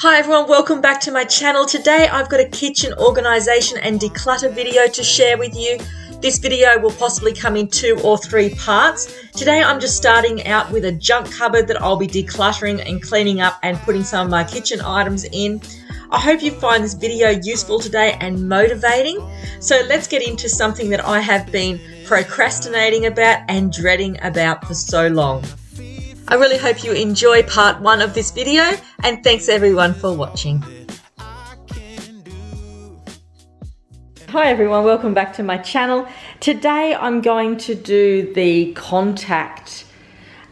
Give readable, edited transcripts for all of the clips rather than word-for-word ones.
Hi everyone, welcome back to my channel. Today I've got a kitchen organisation and declutter video to share with you. This video will possibly come in 2 or 3 parts. Today I'm just starting out with a junk cupboard that I'll be decluttering and cleaning up and putting some of my kitchen items in. I hope you find this video useful today and motivating. So let's get into something that I have been procrastinating about and dreading about for so long. I really hope you enjoy part 1 of this video, and thanks everyone for watching. Hi everyone, welcome back to my channel. Today I'm going to do the contact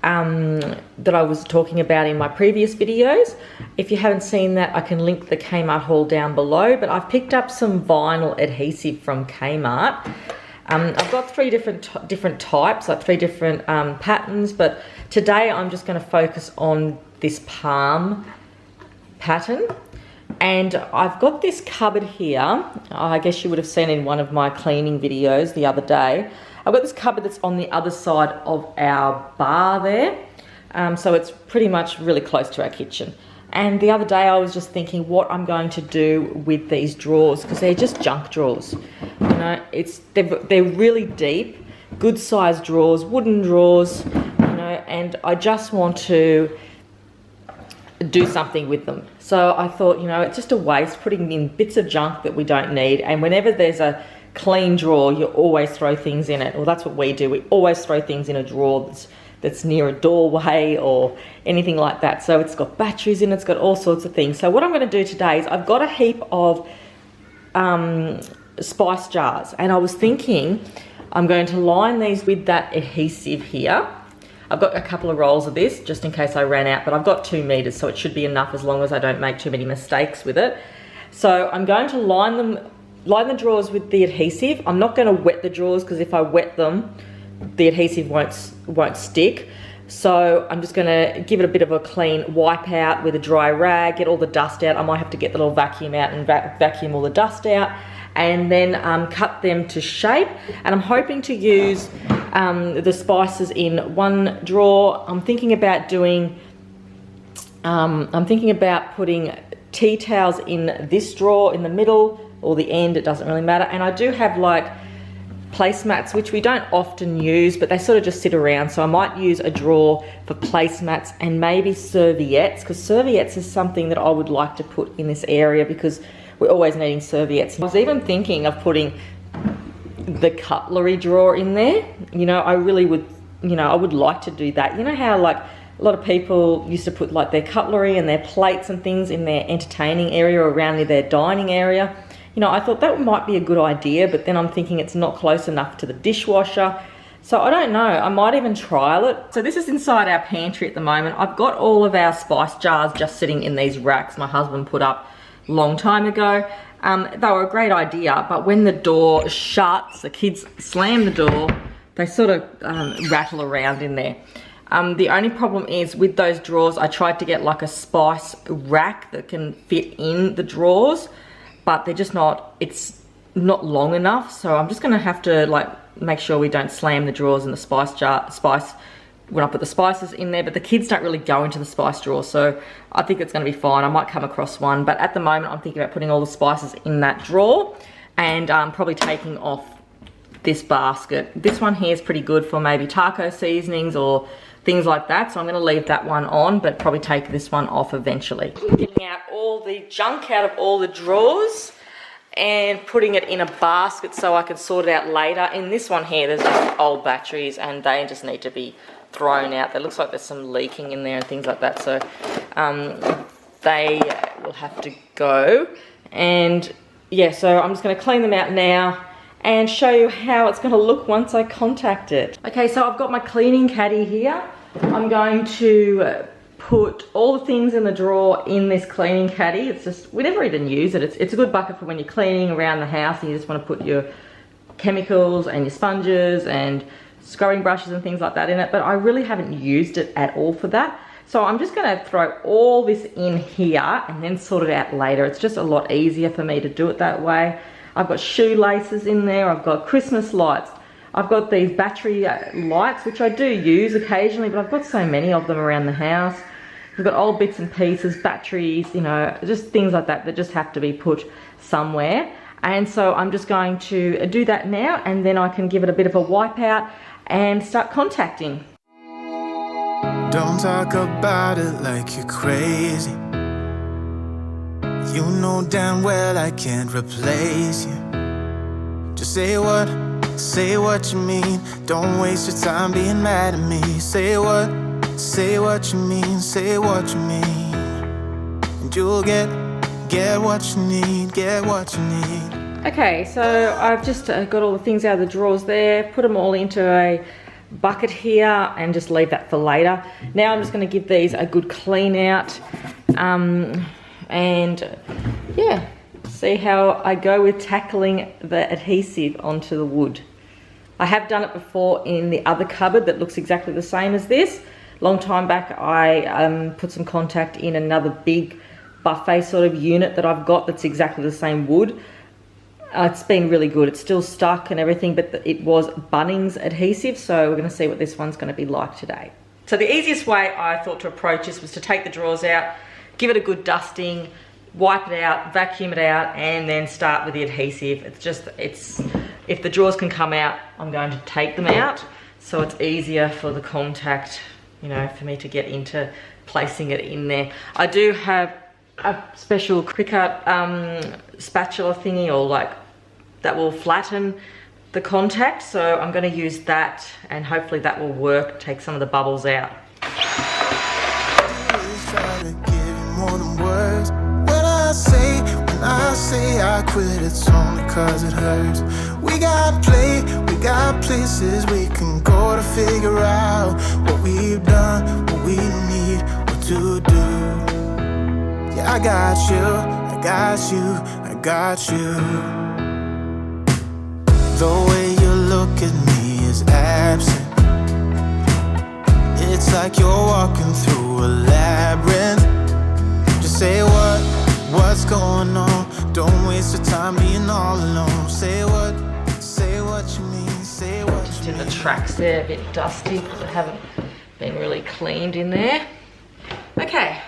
that I was talking about in my previous videos. If you haven't seen that, I can link the Kmart haul down below, but I've picked up some vinyl adhesive from Kmart. I've got 3 different types, like 3 different patterns, but today I'm just going to focus on this palm pattern. And I've got this cupboard here. I guess you would have seen in one of my cleaning videos the other day. I've got this cupboard that's on the other side of our bar there. So it's pretty much really close to our kitchen. And the other day I was just thinking what I'm going to do with these drawers, because they're just junk drawers. You know, they're really deep, good sized drawers, wooden drawers, you know, and I just want to do something with them. So I thought, you know, it's just a waste putting in bits of junk that we don't need. And whenever there's a clean drawer, you always throw things in it. Well, that's what we do. We always throw things in a drawer that's near a doorway or anything like that. So it's got batteries in it, it's got all sorts of things. So what I'm going to do today is I've got a heap of spice jars, and I was thinking I'm going to line these with that adhesive here. I've got a couple of rolls of this just in case I ran out, but I've got 2 meters, so it should be enough as long as I don't make too many mistakes with it. So I'm going to line the drawers with the adhesive. I'm not going to wet the drawers, because if I wet them, the adhesive won't stick. So I'm just going to give it a bit of a clean wipe out with a dry rag, get all the dust out. I might have to get the little vacuum out and vacuum all the dust out, and then cut them to shape. And I'm hoping to use the spices in one drawer. I'm thinking about putting tea towels in this drawer in the middle or the end, it doesn't really matter. And I do have like placemats, which we don't often use, but they sort of just sit around. So I might use a drawer for placemats and maybe serviettes, because serviettes is something that I would like to put in this area because we're always needing serviettes. I was even thinking of putting the cutlery drawer in there. You know, I really would, you know, I would like to do that. You know how like a lot of people used to put like their cutlery and their plates and things in their entertaining area or around near their dining area. You know, I thought that might be a good idea, but then I'm thinking it's not close enough to the dishwasher. So I don't know, I might even trial it. So this is inside our pantry at the moment. I've got all of our spice jars just sitting in these racks my husband put up a long time ago. They were a great idea, but when the door shuts, the kids slam the door, they sort of rattle around in there. The only problem is with those drawers, I tried to get like a spice rack that can fit in the drawers, but they're just not, it's not long enough. So I'm just gonna have to like make sure we don't slam the drawers in the spice when I put the spices in there, but the kids don't really go into the spice drawer, so I think it's gonna be fine. I might come across one, but at the moment I'm thinking about putting all the spices in that drawer and probably taking off this basket. This one here is pretty good for maybe taco seasonings or things like that, so I'm gonna leave that one on, but probably take this one off eventually. Getting out all the junk out of all the drawers and putting it in a basket so I can sort it out later. In this one here, there's just old batteries and they just need to be thrown out. It looks like there's some leaking in there and things like that, so they will have to go. And yeah, so I'm just going to clean them out now and show you how it's going to look once I contact it. Okay, so I've got my cleaning caddy here. I'm going to put all the things in the drawer in this cleaning caddy. It's just, we never even use it. It's a good bucket for when you're cleaning around the house and you just want to put your chemicals and your sponges and scrubbing brushes and things like that in it, but I really haven't used it at all for that. So I'm just going to throw all this in here and then sort it out later. It's just a lot easier for me to do it that way. I've got shoelaces in there, I've got Christmas lights, I've got these battery lights, which I do use occasionally, but I've got so many of them around the house. We've got old bits and pieces, batteries, you know, just things like that that just have to be put somewhere. And so I'm just going to do that now, and then I can give it a bit of a wipe out and start contacting. Don't talk about it like you're crazy. You know damn well I can't replace you. Just say what you mean. Don't waste your time being mad at me. Say what you mean, say what you mean. And you'll get what you need, get what you need. Okay, so I've just got all the things out of the drawers there, put them all into a bucket here and just leave that for later. Now I'm just going to give these a good clean out and yeah, see how I go with tackling the adhesive onto the wood. I have done it before in the other cupboard that looks exactly the same as this. Long time back I put some contact in another big buffet sort of unit that I've got that's exactly the same wood. It's been really good. It's still stuck and everything, but it was Bunnings adhesive, so we're going to see what this one's going to be like today. So the easiest way I thought to approach this was to take the drawers out, give it a good dusting, wipe it out, vacuum it out, and then start with the adhesive. If the drawers can come out, I'm going to take them out, so it's easier for the contact, you know, for me to get into placing it in there. I do have a special Cricut spatula thingy, or like that will flatten the contact, so I'm going to use that and hopefully that will work, take some of the bubbles out. When I say I quit, it's only cause it hurts. We got places we can go to figure out what we've done, what we need, what to do. Yeah, I got you. The way you look at me is absent. It's like you're walking through a labyrinth. Just say what's going on. Don't waste your time being all alone. Say what you mean, say what you mean. Just in the tracks there, a bit dusty because I haven't been really cleaned in there. Okay.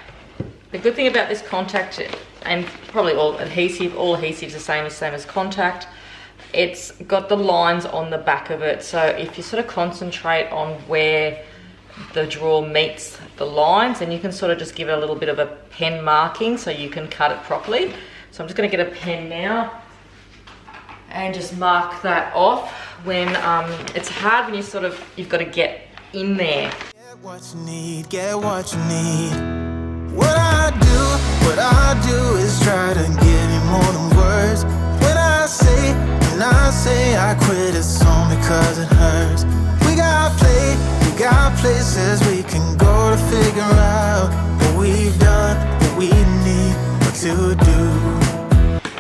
The good thing about this contact, and probably all adhesives the same as contact, it's got the lines on the back of it. So if you sort of concentrate on where the drawer meets the lines, then you can sort of just give it a little bit of a pen marking so you can cut it properly. So I'm just going to get a pen now and just mark that off. When it's hard when you've got to get in there. Get what you need, get what you need. What I do is try to give you more than words. When I say I quit, it's only cause it hurts. We got places we can go to figure out what we've done, what we need, what to do.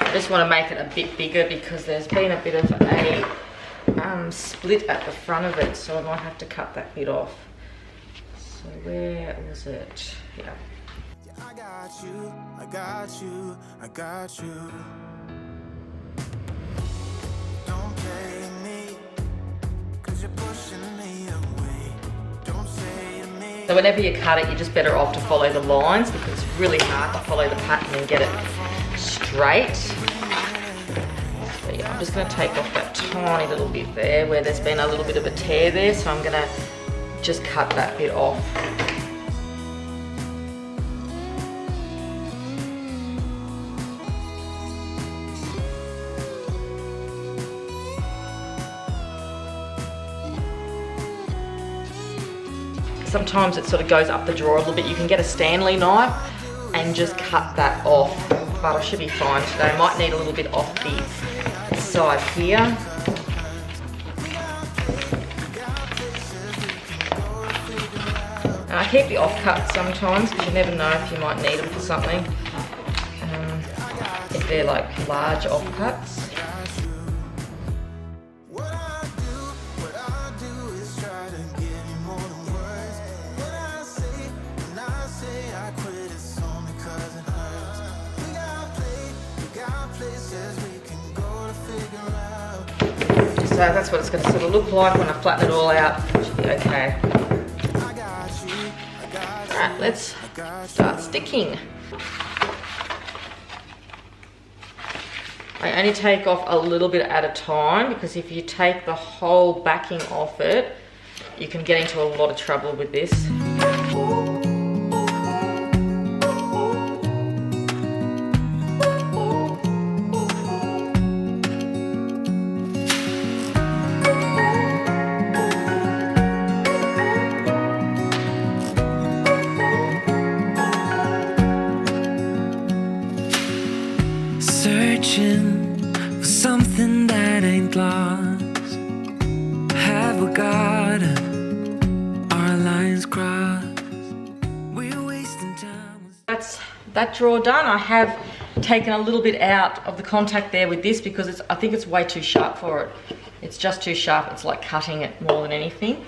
I just want to make it a bit bigger because there's been a bit of a split at the front of it, so I might have to cut that bit off. So where was it? Yeah. I got you. Don't play me, 'cause you're pushing me away. Don't say to me. So whenever you cut it, you're just better off to follow the lines because it's really hard to follow the pattern and get it straight. So yeah, I'm just going to take off that tiny little bit there where there's been a little bit of a tear there, so I'm going to just cut that bit off. Sometimes it sort of goes up the drawer a little bit. You can get a Stanley knife and just cut that off, but I should be fine today. I might need a little bit off the side here. And I keep the offcuts sometimes because you never know if you might need them for something. If they're like large offcuts. So that's what it's going to sort of look like when I flatten it all out. It should be okay. Alright, let's start sticking. I only take off a little bit at a time, because if you take the whole backing off it, you can get into a lot of trouble with this. Searching for something that ain't lost. Have we got our lines crossed? We're wasting time. That's that drawer done. I have taken a little bit out of the contact there with this, because I think it's way too sharp for it. It's just too sharp. It's like cutting it more than anything.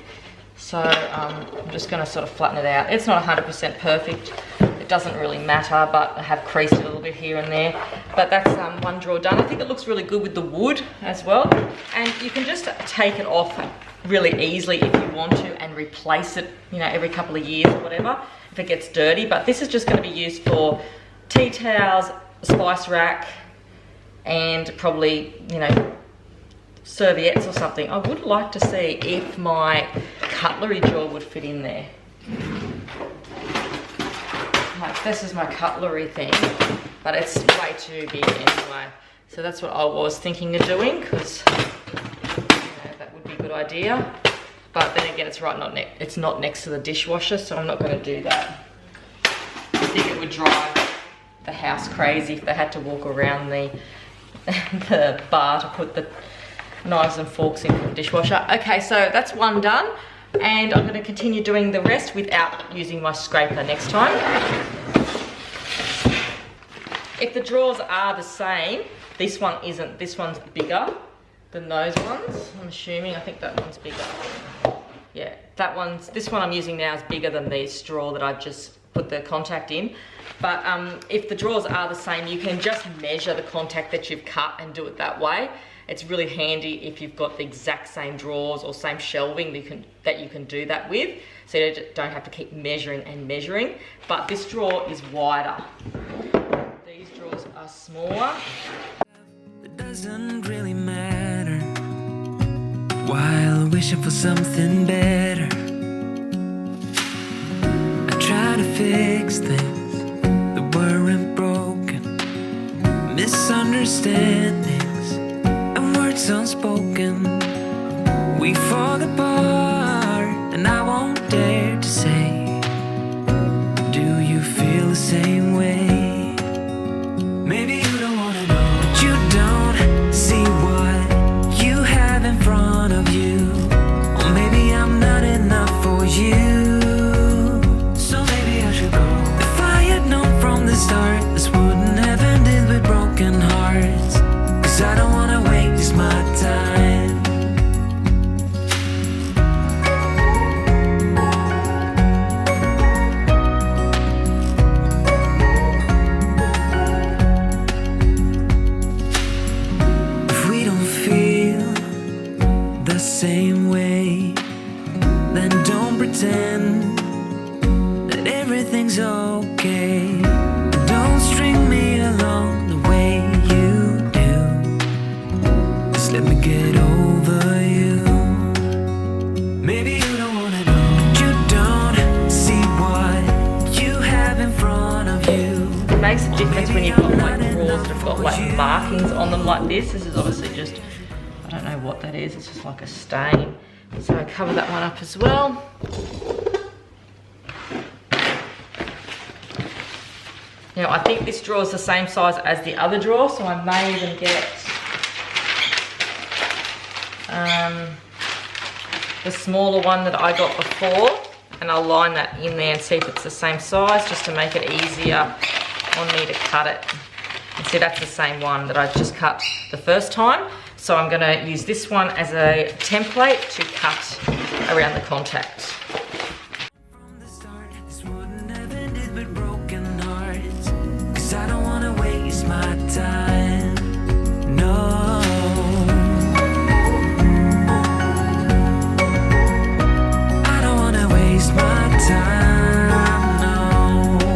So I'm just going to sort of flatten it out. It's not 100% perfect. It doesn't really matter, but I have creased it a little bit here and there. But that's one drawer done. I think it looks really good with the wood as well. And you can just take it off really easily if you want to, and replace it, you know, every couple of years or whatever, if it gets dirty. But this is just going to be used for tea towels, spice rack, and probably, you know, serviettes or something. I would like to see if my cutlery drawer would fit in there. Like, this is my cutlery thing, but it's way too big anyway. So that's what I was thinking of doing, because, you know, that would be a good idea. But then again, it's not next to the dishwasher, so I'm not going to do that. I think it would drive the house crazy if they had to walk around the bar to put the knives and forks in the dishwasher. Okay, so that's one done, and I'm going to continue doing the rest without using my scraper next time. If the drawers are the same, this one isn't. This one's bigger than those ones, I'm assuming. I think that one's bigger. Yeah, this one I'm using now is bigger than the straw that I just put the contact in. But if the drawers are the same, you can just measure the contact that you've cut and do it that way. It's really handy if you've got the exact same drawers or same shelving that you can do that with, so you don't have to keep measuring and measuring. But this drawer is wider. These drawers are smaller. It doesn't really matter, while wishing for something better. I try to fix things that weren't broken, misunderstandings and words unspoken. We fall apart, and I won't dare to say, do you feel the same way? Maybe you don't wanna know, but you don't see what you have in front of you. Or maybe I'm not enough for you, so maybe I should go. If I had known from the start, this wouldn't have ended with broken hearts. 'Cause I don't wanna waste my time. If we don't feel the same way, then don't pretend that everything's okay. Don't string me along the way you do. Just let me get over you. Maybe you don't wanna know, but you don't see what you have in front of you. It makes a difference when you've got like drawers that have got like markings on them like this. This is obviously just, I don't know what that is. It's just like a stain. So I cover that one up as well. Now I think this drawer is the same size as the other drawer, so I may even get the smaller one that I got before, and I'll line that in there and see if it's the same size, just to make it easier on me to cut it. And see, that's the same one that I just cut the first time. So I'm going to use this one as a template to cut around the contact. From the start, this wouldn't have ended with broken hearts. 'Cause I don't wanna waste my time. No. I don't wanna waste my time. No.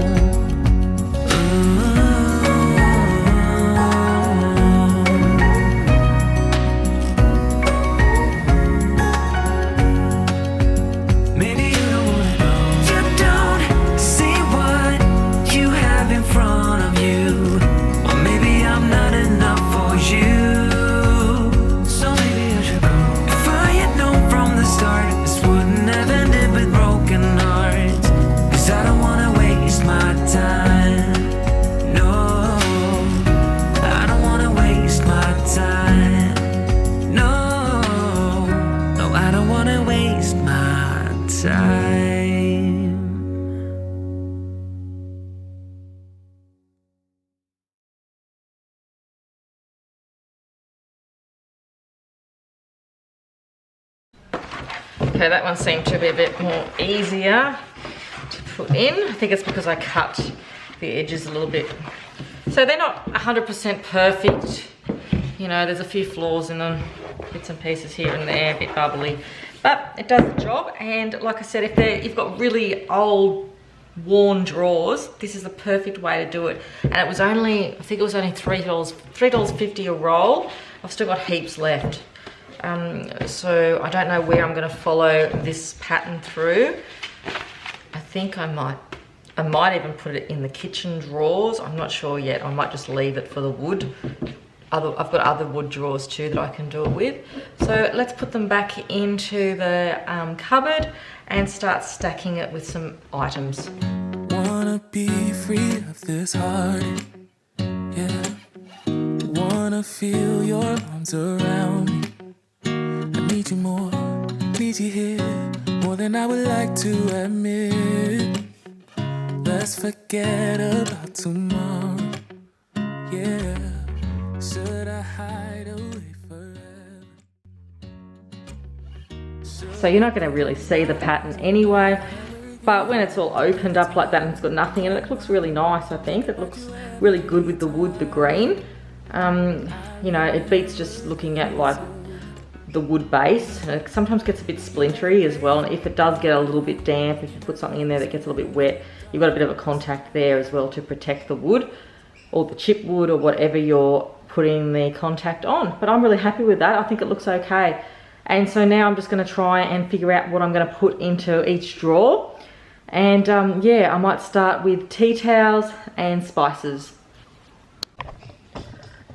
Okay, that one seemed to be a bit more easier to put in. I think it's because I cut the edges a little bit. So they're not 100% perfect. You know, there's a few flaws in them, bits and pieces here and there, a bit bubbly. But it does the job, and like I said, if you've got really old, worn drawers, this is the perfect way to do it. And it was only, I think it was only $3.50 a roll. I've still got heaps left. So I don't know where I'm going to follow this pattern through. I think I might even put it in the kitchen drawers. I'm not sure yet. I might just leave it for the wood. I've got other wood drawers too that I can do it with. So let's put them back into the cupboard and start stacking it with some items. Wanna be free of this heart, yeah. Wanna feel your arms around me. I need you more, need you here, more than I would like to admit. Let's forget about tomorrow, yeah. Should I hide away forever? So you're not going to really see the pattern anyway, but when it's all opened up like that and it's got nothing in it, it looks really nice. I think it looks really good with the wood, the green. You know, it beats just looking at like the wood base. And it sometimes gets a bit splintery as well, and if it does get a little bit damp, if you put something in there that gets a little bit wet, you've got a bit of a contact there as well to protect the wood or the chipwood or whatever you're putting the contact on. But I'm really happy with that. I think it looks okay. And so now I'm just going to try and figure out what I'm going to put into each drawer. And yeah, I might start with tea towels and spices.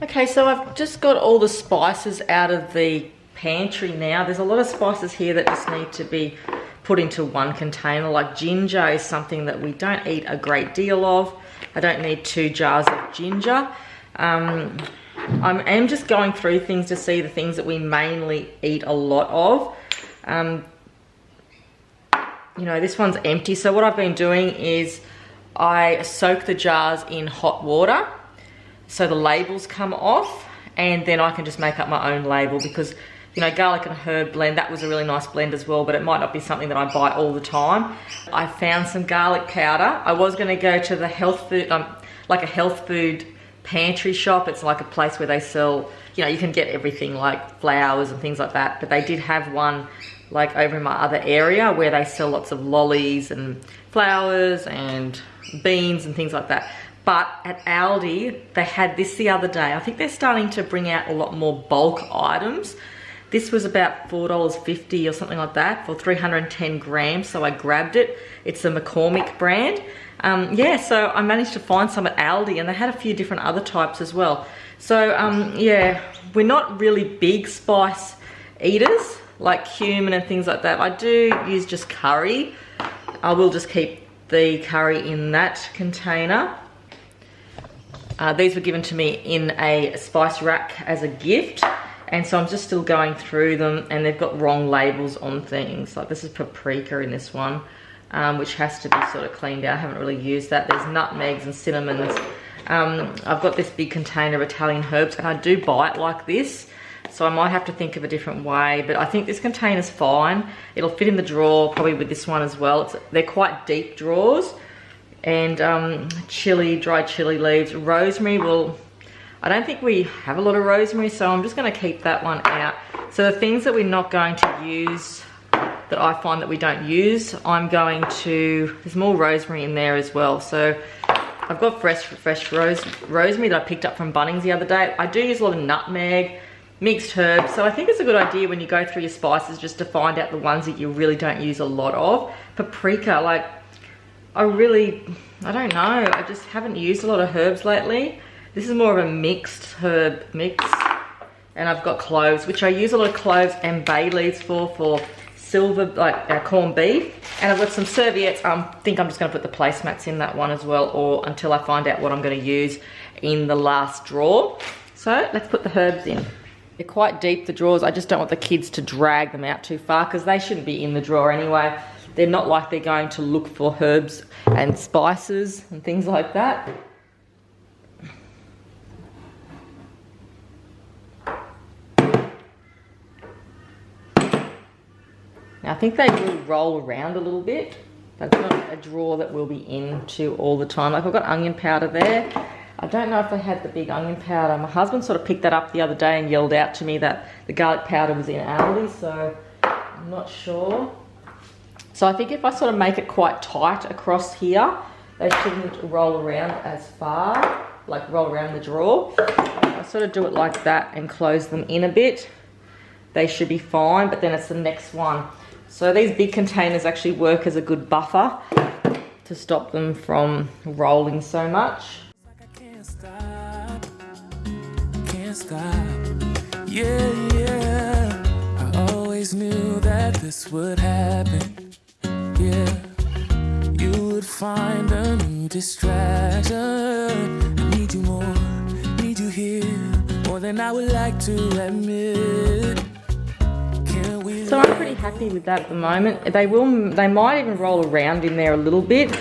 Okay, so I've just got all the spices out of the pantry now. There's a lot of spices here that just need to be put into one container. Like ginger is something that we don't eat a great deal of. I don't need 2 jars of ginger. I am just going through things to see the things that we mainly eat a lot of. You know, this one's empty. So what I've been doing is I soak the jars in hot water so the labels come off, and then I can just make up my own label, because, you know, garlic and herb blend, that was a really nice blend as well, but it might not be something that I buy all the time. I found some garlic powder. I was going to go to the health food, like a health food pantry shop. It's like a place where they sell, you know, you can get everything like flowers and things like that, but they did have one like over in my other area where they sell lots of lollies and flowers and beans and things like that. But at Aldi, they had this the other day. I think they're starting to bring out a lot more bulk items. This was about $4.50 or something like that for 310 grams, so I grabbed it. It's a McCormick brand. Yeah, so I managed to find some at Aldi, and they had a few different other types as well. So yeah, we're not really big spice eaters, like cumin and things like that. I do use just curry. I will just keep the curry in that container. These were given to me in a spice rack as a gift, and so I'm just still going through them, and they've got wrong labels on things. Like this is paprika in this one, which has to be sort of cleaned out. I haven't really used that. There's nutmegs and cinnamons. I've got this big container of Italian herbs, and I do buy it like this, so I might have to think of a different way, but I think this container's fine. It'll fit in the drawer probably with this one as well. They're quite deep drawers. And chili, dried chili leaves, rosemary. Well, I don't think we have a lot of rosemary, so I'm just going to keep that one out. So the things that we're not going to use, that I find that we don't use, I'm going to, there's more rosemary in there as well. So I've got fresh rosemary that I picked up from Bunnings the other day. I do use a lot of nutmeg, mixed herbs, so I think it's a good idea when you go through your spices just to find out the ones that you really don't use a lot of. Paprika, like, I don't know, I just haven't used a lot of herbs lately. This is more of a mixed herb mix. And I've got cloves, which I use a lot of cloves and bay leaves for silver, like corned beef. And I've got some serviettes. I think I'm just going to put the placemats in that one as well, or until I find out what I'm going to use in the last drawer. So let's put the herbs in. They're quite deep, the drawers. I just don't want the kids to drag them out too far, because they shouldn't be in the drawer anyway. They're not like they're going to look for herbs and spices and things like that. Now I think they will roll around a little bit. That's not a drawer that we'll be into all the time. Like I've got onion powder there. I don't know if they had the big onion powder. My husband sort of picked that up the other day and yelled out to me that the garlic powder was in Aldi, so I'm not sure. So I think if I sort of make it quite tight across here, they shouldn't roll around as far, like roll around the drawer. I sort of do it like that and close them in a bit. They should be fine, but then it's the next one. So these big containers actually work as a good buffer to stop them from rolling so much. Can't stop. Yeah, yeah. I always knew that this would happen. Yeah, you would find a new distraction. I need you more, need you here, more than I would like to admit. So I'm pretty happy with that at the moment. They might even roll around in there a little bit,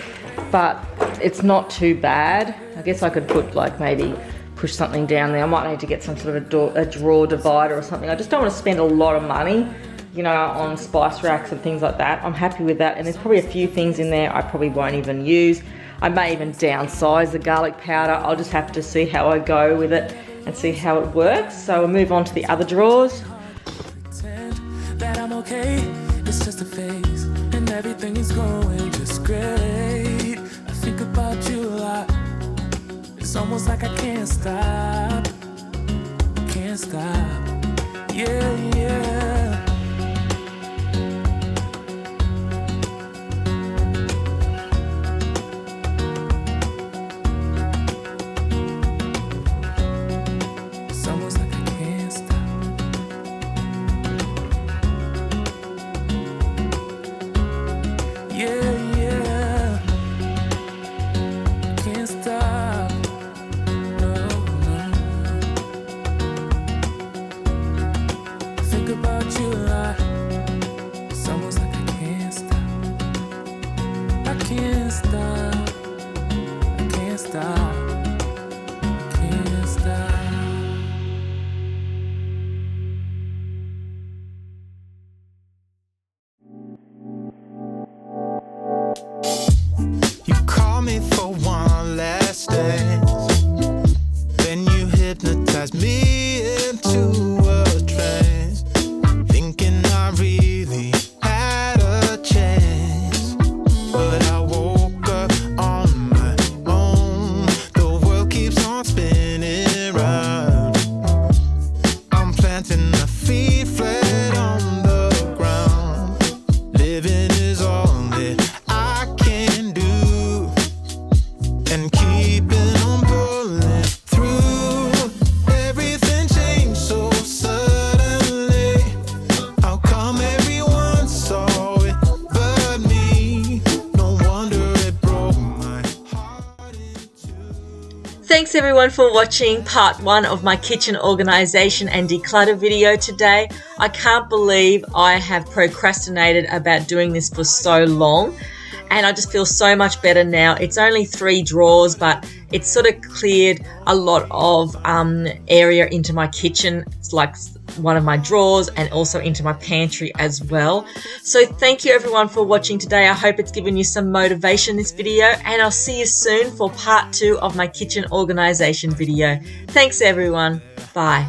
but it's not too bad. I guess I could put like maybe push something down there. I might need to get some sort of a drawer divider or something. I just don't want to spend a lot of money, you know, on spice racks and things like that. I'm happy with that, and there's probably a few things in there I probably won't even use. I may even downsize the garlic powder. I'll just have to see how I go with it and see how it works. So we'll move on to the other drawers. That I'm okay, it's just a phase, and everything is going just great. I think about you a lot. It's almost like I can't stop. Can't stop. Yeah, yeah. It's almost like I can't stop. Yeah, yeah. Can't stop. No, no. Think about you a lot. It's almost like I can't stop. I can't stop. I can't stop. Can't stop. You call me for one last dance, then you hypnotize me into a trance, thinking I really had a chance. But I woke up on my own. The world keeps on spinning round. I'm planting my feet flat on the ground. Living is all that I can do, and keeping on pulling through. Everything changed so suddenly. How come everyone saw it but me? No wonder it broke my heart in two. Thanks everyone for watching part 1 of my kitchen organisation and declutter video today. I can't believe I have procrastinated about doing this for so long, and I just feel so much better now. It's only 3 drawers, but it's sort of cleared a lot of area into my kitchen. It's like one of my drawers and also into my pantry as well. So thank you everyone for watching today. I hope it's given you some motivation, this video, and I'll see you soon for part 2 of my kitchen organisation video. Thanks everyone. Bye.